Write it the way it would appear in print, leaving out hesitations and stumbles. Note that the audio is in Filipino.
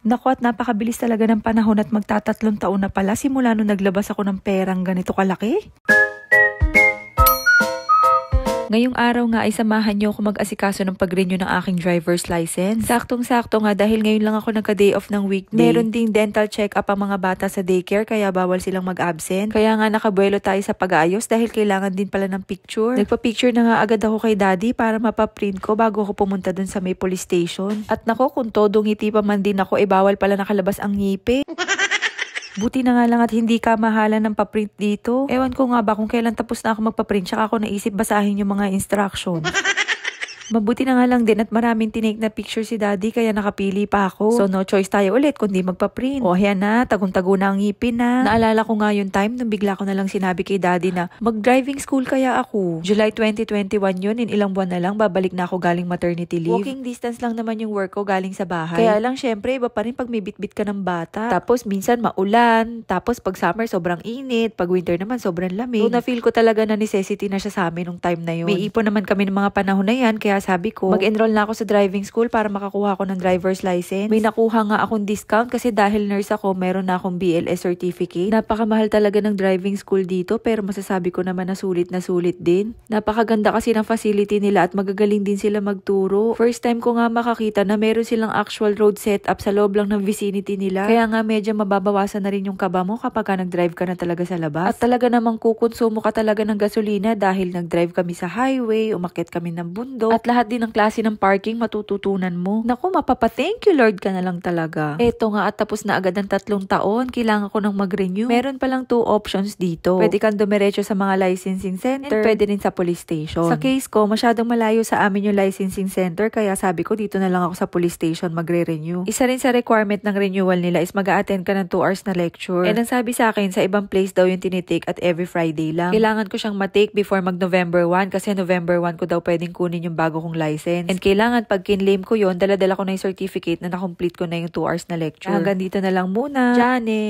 Naku, at napakabilis talaga ng panahon at magtatatlong taon na pala simula nung naglabas ako ng perang ganito kalaki. Ngayong araw nga ay samahan niyo ako mag-asikaso ng pag-renew ng aking driver's license. Saktong-sakto nga dahil ngayon lang ako nagka-day off ng weekday. Meron ding dental check-up ang mga bata sa daycare kaya bawal silang mag-absent. Kaya nga nakabuelo tayo sa pag-aayos dahil kailangan din pala ng picture. Nagpa-picture na nga agad ako kay daddy para mapaprint ko bago ako pumunta dun sa may police station. At nako, kung todo ngiti pa man din ako, bawal pala nakalabas ang ngipin. Buti na nga lang at hindi ka mahalan ng paprint dito. Ewan ko nga ba kung kailan tapos na ako magpaprint tsaka ako naisip basahin yung mga instructions. Mabuti na nga lang din at maraming tinake na picture si daddy kaya nakapili pa ako. So no choice tayo ulit kundi magpa-print. O ayan na, tagong-tago na ang ngipin na. Naalala ko nga yung time nung bigla ko na lang sinabi kay daddy na mag-driving school kaya ako. July 2021 yun, in ilang buwan na lang babalik na ako galing maternity leave. Walking distance lang naman yung work ko galing sa bahay. Kaya lang syempre iba pa rin pag may bitbit ka ng bata. Tapos minsan maulan, tapos pag summer sobrang init, pag winter naman sobrang lamig. So na-feel ko talaga na necessity na siya sa amin nung time na yun. May ipon naman kami ng mga panahon na yan kaya sabi ko, mag-enroll na ako sa driving school para makakuha ako ng driver's license. May nakuha nga akong discount kasi dahil nurse ako, meron na akong BLS certificate. Napakamahal talaga ng driving school dito pero masasabi ko naman na sulit din. Napakaganda kasi ng facility nila at magagaling din sila magturo. First time ko nga makakita na meron silang actual road setup sa loob lang ng vicinity nila. Kaya nga medyo mababawasan na rin yung kaba mo kapag ka nag-drive ka na talaga sa labas. At talaga namang kukonsumo ka talaga ng gasolina dahil nag-drive kami sa highway, umakyat kami ng bundok, at lahat din ng klase ng parking matututunan mo. Naku, mapapa-thank you Lord ka na lang talaga. Eto nga at tapos na agad ang 3 taon, kailangan ko nang mag-renew. Meron palang 2 options dito. Pwede kang dumiretso sa mga licensing center, and pwede rin sa police station. Sa case ko, masyadong malayo sa amin yung licensing center, kaya sabi ko dito na lang ako sa police station magre-renew. Isa rin sa requirement ng renewal nila is mag-a-attend ka ng 2 hours na lecture. And ang sabi sa akin, sa ibang place daw yung tinitake at every Friday lang. Kailangan ko siyang matake before mag-November 1 kasi November 1 ko daw pwedeng kunin yung bago kong license. And kailangan pag kinlaim ko yon, dala-dala ko na yung certificate na na-complete ko na yung 2 hours na lecture. Hanggang dito na lang muna. Jane!